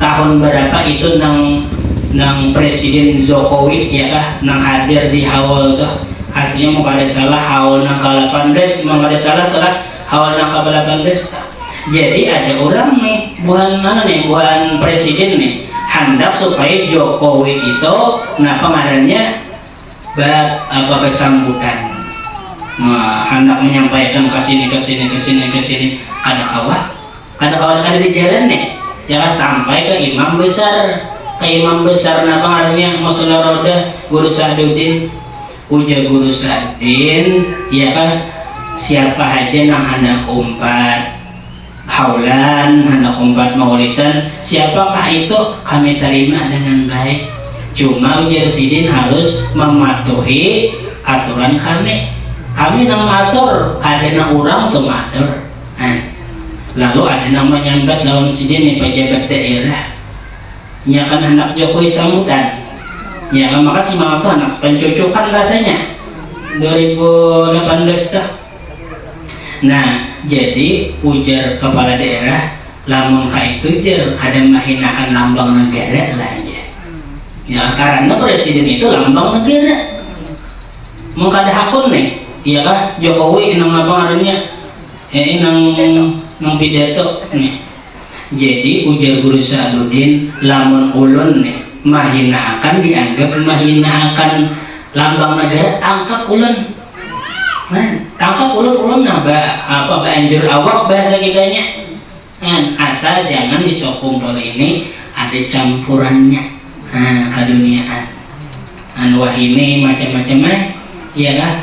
tahun berapa itu nang Presiden Jokowi ya kah nang hadir di haul tuh aslinya mau kada salah haul nang ke-18 mau kada salah telah haul nang ke-18. Jadi ada orang nih bukan presiden nih hendak supaya Jokowi itu pengarannya bersambutan, hendak menyampaikan ke sini ada kawan ada di jalan nih ya kan sampai ke imam besar pengarannya masalah roda Guru Sa'duddin ujar Guru Sa'duddin ya kan siapa aja yang hendak umpat haulan hendak umpat maulidan siapakah itu kami terima dengan baik, cuma ujar Sidin harus mematuhi aturan kami nang matur kadena orang tuh matur. Lalu ada nama nyambat lawan Sidin nih pejabat daerah nya kan hendak Jokowi sambutan ya kan maka si mama tuh anak pencucukan rasanya 2018 dah. Nah jadi ujar kepala daerah lamun ka itu jar kadang mahinakan lambang negara lah aja ya karena presiden itu lambang negara mau kada hakun nih iya kah Jokowi nang apa ngarannya nang pidato nih. Jadi ujar Guru Sa'duddin lamun ulun nih mahina akan dianggap mahina akan lambang negara tangkap ulun tangkap ulun anjur awak bahasa kitanya asal jangan disokumpul ini ada campurannya keduniaan wah ini macam-macam ya kah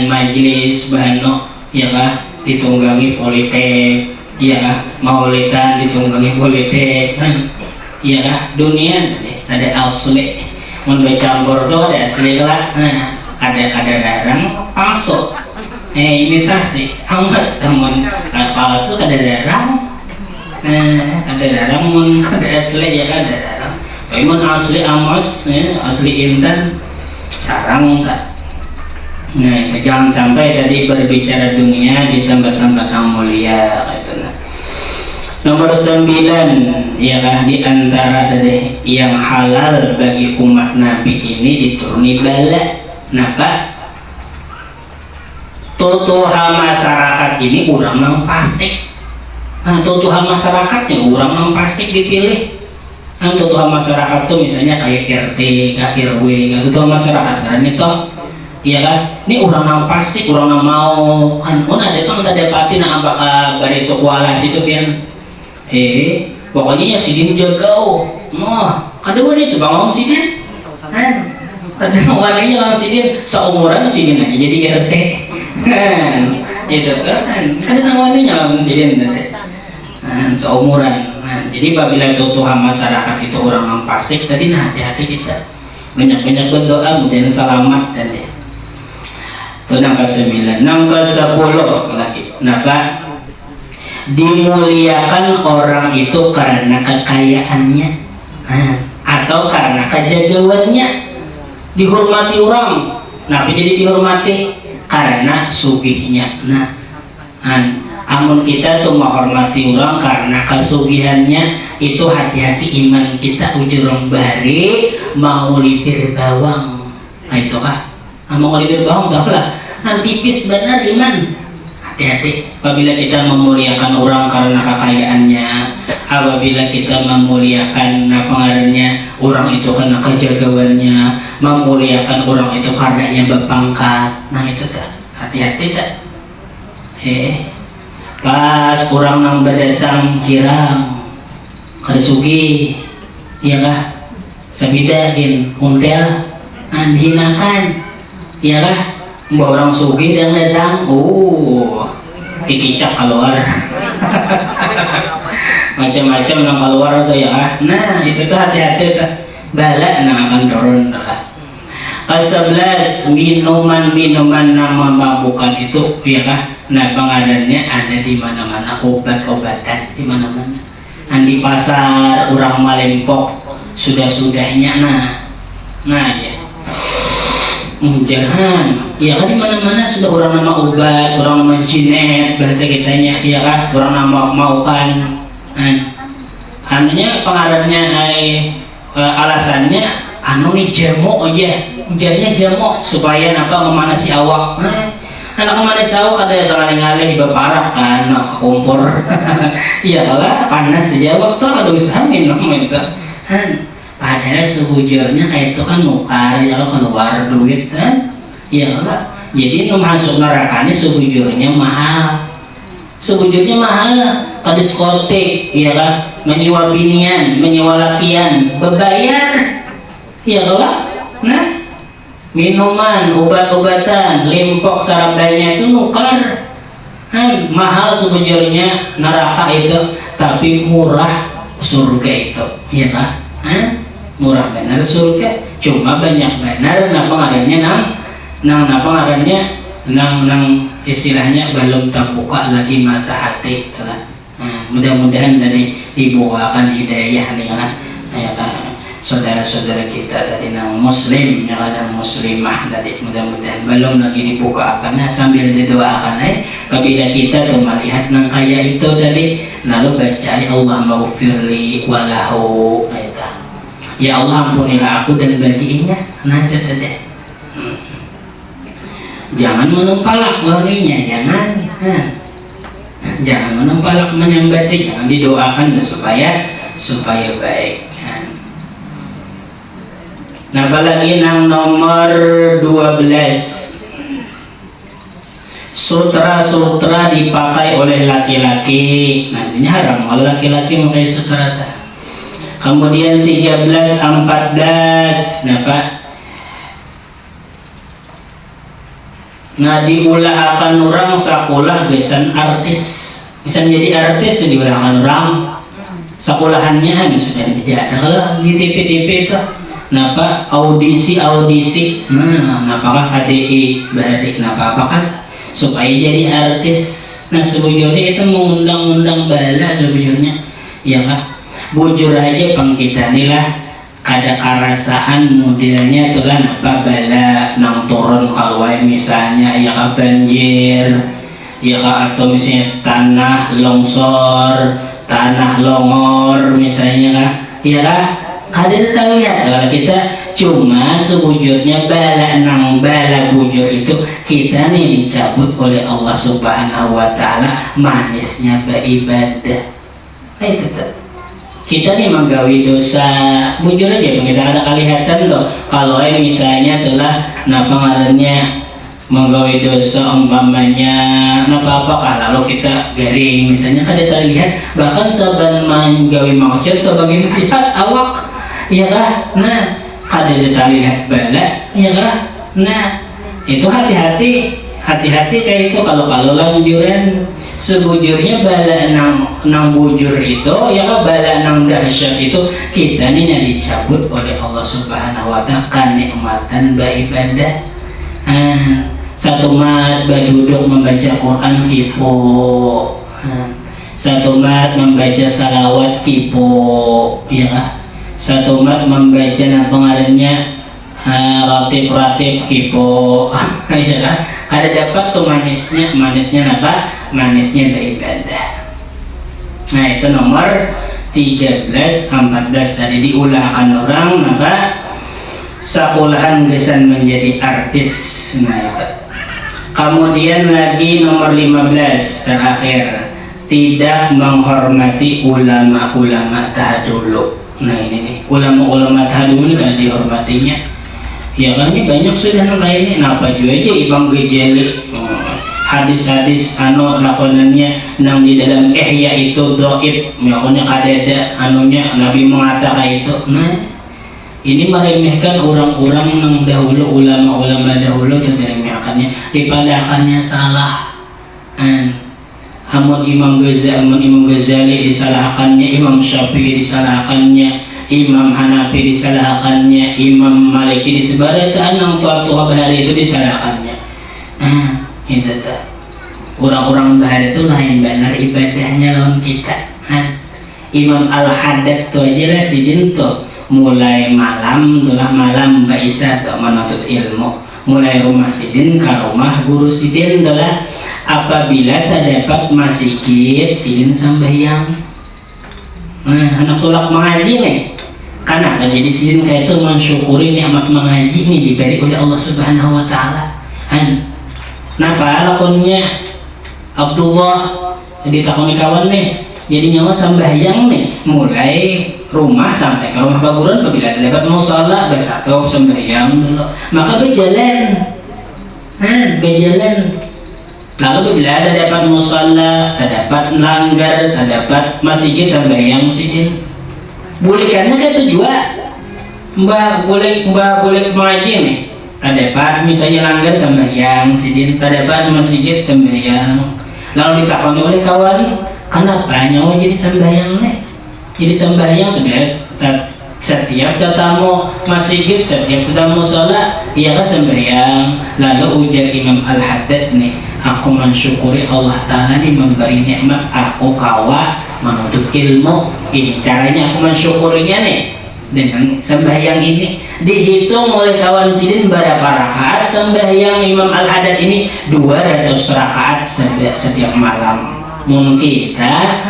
majelis bahano ya kah ditunggangi politik ya kah maulidan ditunggangi politik ya kah dunia ada asli mun bercampur tuh ada asli lah kada darang palsu imitasi amas namun palsu kada darang mun kada asli ya kada darang tapi mun asli amas asli intan darang tak. Nah itu jangan sampai tadi berbicara dunia di tempat-tempat yang mulia gitu. Nomor 9 ya kah di antara tadi yang halal bagi umat Nabi ini dituruni bala. Napa? Tutuha masyarakat ini urang nang Pasik. Tutuha masyarakatnya urang nang Pasik dipilih. Tutuha masyarakat tuh misalnya kayak RT, RW, tutuha masyarakat karena itu iya kan, ini orang nang Pasik, orang nang mau kan, ada bang tak dapatin apakah bari itu kuala situ pian, pokoknya ya Sidin jagau, kadang itu bang Om Sidin, kan, kadang wanita lang Sidin seumuran Sidin aja jadi RT, itu kan, kadang wanita lang Sidin nanti, seumuran, jadi apabila Tuhan masyarakat itu orang nang Pasik, tadi hati-hati kita, banyak-banyak berdoa, mudah selamat dan deh. Itu nomor 9. Nomor 10 lagi napa dimuliakan orang itu karena kekayaannya atau karena kejagawannya dihormati orang. Nah jadi dihormati karena sugihnya. Amun kita tuh menghormati orang karena kesugihannya itu hati-hati iman kita ujurong bari mau lipir bawang. Itu kah? Mau lipir bawang tau lah tipis benar iman. Hati-hati apabila kita memuliakan orang karena kekayaannya, apabila kita memuliakan pengaruhnya orang itu karena kejagawannya, memuliakan orang itu karenanya berpangkat. Nah itu tak hati-hati tak pas orang nang berdatang hirang kersugi ya kah sabidagin untel hinakan ya kah mbak orang sugi dan datang kikicak keluar macam-macam nang keluar tuh ya kah. Nah itu tuh hati-hati tuh bala nang akan turun lah. Ke-11 minuman-minuman yang memabukkan itu ya kah. Nah pengadannya ada di mana-mana, obat-obatan di mana-mana. Di pasar orang Malempok sudah-sudahnya nah ya. Jangan ya kan di mana-mana sudah orang nama obat, orang nama jinet bahasa kitanya ya kah, orang nama mau kan anunya pengarannya alasannya anu nih jamu aja, ujarnya jamu supaya apa memanasi awak. Anak memanasi awak ada salah ngalih berparak kan, nak kompor. Ya lah panas aja waktu ada usaha minum itu. Padahal sebujurnya kayak itu kan nukar ya keluar duit kan. Ya lah. Jadi masuk nerakanya sebujurnya mahal. Sebujurnya mahal. Pada diskotik, ya kan, menyewa binian, menyewa lakian, berbayar, ya lah. Nah, minuman, obat-obatan, limpok, sarabdanya itu nukar. Mahal sebujurnya neraka itu, tapi murah surga itu, ya kan? Murah benar surga, cuma banyak benar. Napa ngarannya nang istilahnya belum terbuka lagi mata hati, itulah. Mudah-mudahan dari dibawakan hidayah nih kan, ya kan, saudara-saudara kita tadi nang muslim ya kan, muslimah tadi mudah-mudahan belum lagi dibuka akan sambil didoakan apabila kita tuh melihat nang kaya itu tadi lalu baca Allah maghfirli walahu, ya Allah ampunilah aku dan baginya. Nah tadi jangan menumpalak walinya, jangan menumpalak menyambati, jangan didoakan supaya baik. Nah, apalagi yang nomor 12, sutra dipakai oleh laki-laki. Nah, ini haram kalau laki-laki memakai sutra. Kemudian 13, 14, Pak. Nah, diulahkan orang sakulah gesan artis, bisa jadi artis diulahkan orang sekolahannya sudah tidak ada. Kalau di TV itu napa audisi napakah KDI bari apakah supaya jadi artis. Nah sebujurnya itu mengundang-undang bala sebujurnya, ya kan, bujur aja pang kita inilah kada karasaan modelnya itulah apa bala nang turun kalwai misalnya ya ka banjir ya ka, atau misalnya tanah longsor, tanah longor misalnya lah, ya lah kada tahu lihat kalau kita cuma sebujurnya bala bujur itu kita nih dicabut oleh Allah Subhanahu wa taala manisnya beribadah. Itu tuh kita nih menggawi dosa bujur aja kita ada kelihatan tuh kalau misalnya telah pengaruhnya menggawi dosa umpamanya apakah lalu kita garing misalnya kada terlihat bahkan saban menggawi maksiat sebagian sifat awak, ya kah? Nah kada terlihat bala, ya kah? Nah itu hati-hati kayak itu kalau lanjuran sebujurnya bala nang bujur itu ya bala nang dahsyat itu kita nih yang dicabut oleh Allah Subhanahu wa taala kenikmatan beribadah. Satu mat berduduk membaca Quran kipo, satu mat membaca salawat kipo, ya satu mat membaca pengaruhnya ratib kipo, ya kan? Kada dapat tuh manisnya apa? Manisnya beribadah. Nah itu nomor 13, 14 tadi diulahkan orang apa? Sekolahan gesan menjadi artis. Nah itu. Kemudian lagi nomor 15 terakhir, tidak menghormati ulama-ulama dahulu. Nah ini nih ulama-ulama dahulu ini kan dihormatinya. Ya kan ini banyak sudah kayak ini. Napa juga aja ibang gejeli hadis-hadis lakonannya nang di dalam ihya itu dhaif, makanya kadada anunya Nabi mengatakan itu. Nah ini meremehkan orang-orang nang dahulu, ulama-ulama dahulu itu diremehkannya, dipadakannya salah. Amun Imam Ghazali disalahkannya, Imam Syafi'i disalahkannya, Imam Hanafi disalahkannya, Imam Maliki disebarkan, nang tua-tua bahari itu disalahkannya. Itu tuh orang-orang bahari itu lain benar ibadahnya lawan kita. Imam Al-Haddad tuh aja lah sidin tuh mulai malam Mbak Isa tuh menuntut ilmu, mulai rumah sidin ke rumah guru sidin adalah apabila terdapat masjid sidin sembahyang. Anak tulak mengaji nih. Kenapa jadi sidin kayak itu mensyukuri nikmat mengaji nih diberi oleh Allah Subhanahu wa taala. Napa lakonnya Abdullah ditakoni kawan nih. Jadi nyawa sembahyang nih mulai rumah sampai ke rumah baguran apabila dapat musala bersatu sembahyang dulu maka berjalan lalu bila ada dapat musala dapat langgar dapat masjid sembahyang sidin boleh karena itu juga mbak boleh mengaji nih dapat misalnya langgar sembahyang sidin dapat masjid sembahyang lalu ditakoni oleh kawan kenapa nyawa jadi sembahyang nih jadi sembahyang setiap tetamu masjid setiap tetamu sholat ia kan sembahyang lalu ujar Imam Al-Haddad nih aku mensyukuri Allah Ta'ala nih memberi nikmat aku kawa menuntut ilmu ini caranya aku mensyukurinya nih dengan sembahyang ini dihitung oleh kawan sidin berapa rakaat sembahyang Imam Al-Haddad ini 200 rakaat setiap malam mungkin kita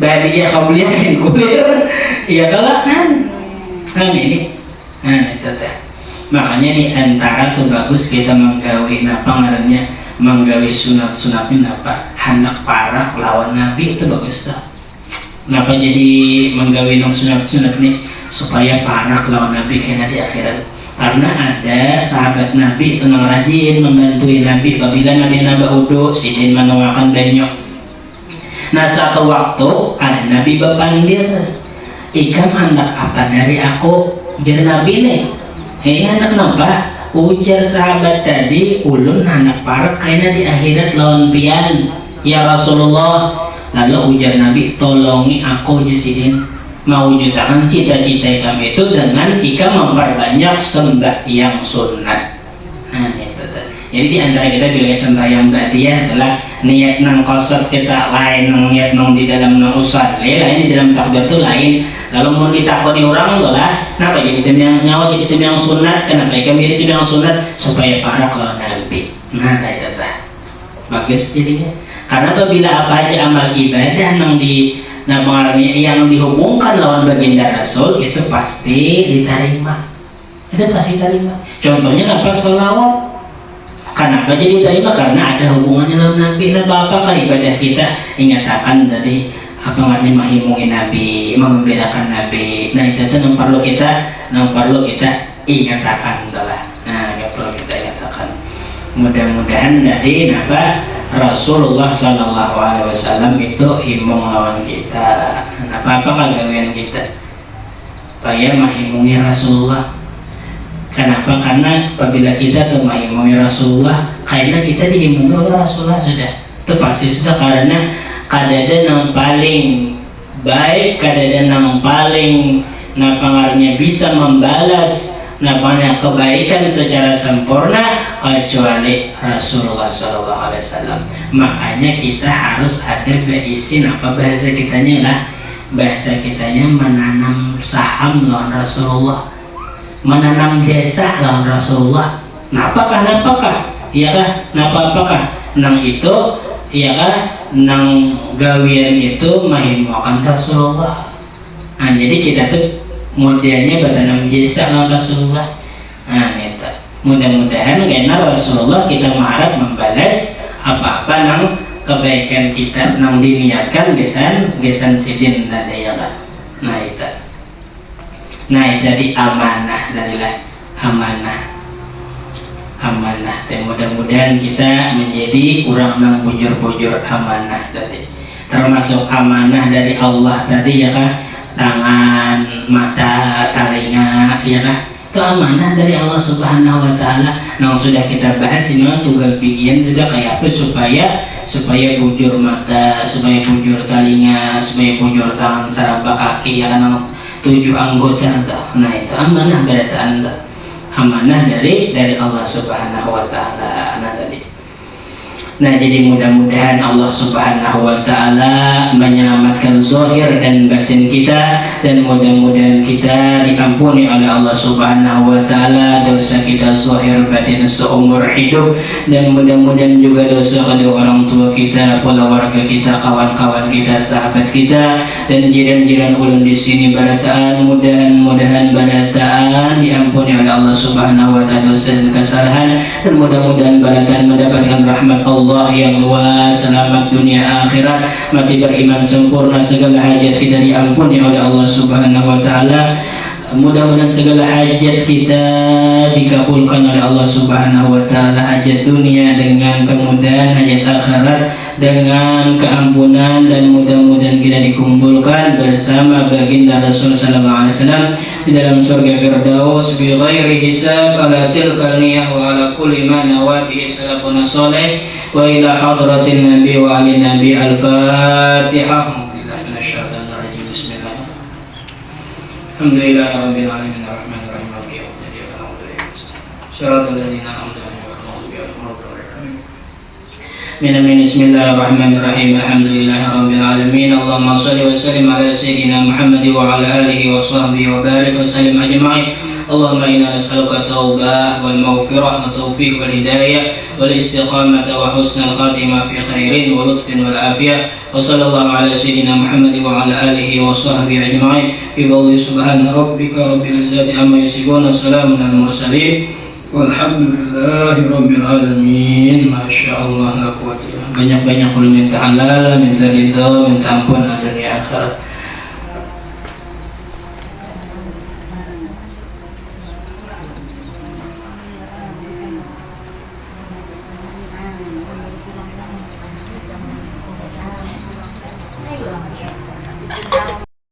bahagia kau yakin kulir ya kalau ini itu teh makanya di antara tuh bagus kita menggawi napa ngarannya menggawi sunat-sunatnya napa hendak parah lawan Nabi itu bagus tuh napa jadi menggawi sunat-sunat nih supaya parah lawan Nabi kena di akhirat karena ada sahabat Nabi itu rajin membantu Nabi apabila Nabi nambah udu sidin menawarkan banyak. Nah satu waktu ada Nabi berpandir ikam hendak apa dari aku ujar Nabi nih hendak kenapa ujar sahabat tadi ulun hendak parek kayaknya di akhirat lawan pian ya Rasulullah lalu ujar Nabi tolongi aku jasidin mau wujudkan cita-cita kami itu dengan ikam memperbanyak sembahyang sunat jadi di antara kita bila sembahyang ba'diyah adalah niat nang qasad kita lain nang niat nang di dalam nang usalli lain di dalam takbir itu lain lalu mau ditakoni orang tuh lah kenapa jadi sembahyang nyawa jadi sembahyang sunat kenapa kami jadi sembahyang sunat supaya para kalau Nabi itu bagus jadinya karena apabila apa aja amal ibadah nang di yang dihubungkan lawan baginda Rasul itu pasti diterima contohnya apa selawat kenapa jadi terima karena ada hubungannya dengan Nabi apakah ibadah kita ingatakan tadi apa artinya menghimpungi Nabi membedakan Nabi itu yang perlu kita ingatakan yang perlu kita ingatakan mudah-mudahan tadi Rasulullah Sallallahu Alaihi Wasallam itu himbong lawan kita apa kagawian kita supaya menghimpungi Rasulullah. Kenapa? Karena apabila kita tuh menghimpungi Rasulullah, kayaknya kita dihimbung oleh Rasulullah sudah. Itu pasti sudah karena kadada yang paling baik, kadada yang paling napangarnya bisa membalas napanya kebaikan secara sempurna kecuali Rasulullah Sallallahu Alaihi Wasallam. Makanya kita harus ada baisin apa bahasa kitanya lah, bahasa kitanya menanam saham lawan Rasulullah. Menanam jasa lawan Rasulullah. Napakah? Iya kah? Napakah? Nang itu, iya kah? Nang gawian itu mahimwakan Rasulullah. Jadi kita tuh modelnya bertanam jasa lawan Rasulullah. Itu. Mudah-mudahan karena Rasulullah kita mengharap membalas apa-apa nang kebaikan kita nang diniatkan gesan sidin dan ya kah? Itu. Jadi amanah darilah amanah. Mudah-mudahan kita menjadi orang yang bujur-bujur amanah tadi. Termasuk amanah dari Allah tadi ya kah? Tangan, mata, telinga ya kah? Itu amanah dari Allah Subhanahu Wa Taala. Nah sudah kita bahas ini tunggal bikin sudah kayak apa supaya bujur mata, supaya bujur telinga, supaya bujur tangan saraba kaki ya kan 7 anggota itu amanah berarti amanah dari Allah Subhanahu Wa Taala tadi Nah, jadi mudah-mudahan Allah Subhanahu wa taala menyelamatkan zahir dan batin kita, dan mudah-mudahan kita diampuni oleh Allah Subhanahu wa taala dosa kita zahir batin seumur hidup, dan mudah-mudahan juga dosa kedua orang tua kita, pula warga kita, kawan-kawan kita, sahabat kita, dan jiran-jiran ulun di sini barataan. Mudah-mudahan barataan diampuni oleh Allah Subhanahu wa taala dosa dan kesalahan, dan mudah-mudahan barataan mendapatkan rahmat Allah yang luas, selamat dunia akhirat, mati beriman sempurna, segala hajat kita diampuni oleh Allah Subhanahu wa taala. Mudah-mudahan segala hajat kita dikabulkan oleh Allah Subhanahu wa taala, hajat dunia dengan kemudahan, hajat akhirat dengan keampunan, dan mudah-mudahan kita dikumpulkan bersama baginda Rasul sallallahu alaihi wasallam di dalam surga Firdaus bi ghairi hisab, ala tilkal niyah wa ala kulli ma nawabihi salafun salih wa ila hadratin nabi wa ali nabi. Al-Fatihah. Alhamdulillah rabbil alamin arrahmanir rahim maliki yaumiddin iyyaka na'budu wa iyyaka nasta'in shiratal ladzina an'amta 'alaihim ghairil maghdubi 'alaihim waladdallin. Bismillahirrahmanirrahim. Alhamdulillahi rabbil alamin. Allahumma shalli wa sallim ala sayyidina Muhammad wa ala alihi wa sahbihi wa barik wa sallim ajma'in. Allahumma inna nas'aluka taubah wal maghfirah wa taufiq wal hidayah wal istiqamah wa husnal khatimah fi khairin wa lutfin wal afiyah. Wa sallallahu ala sayyidina Muhammad wa ala alihi wa sahbihi ajma'in. Biwalli subhana rabbika rabbil izzati amma yasifun, salamun al mursalin, walhamdulillahi rabbil alamin. Masya Allah, la quwwata illa billah. Banyak-banyak minta halal, minta ridha, minta ampun dunia akhirat.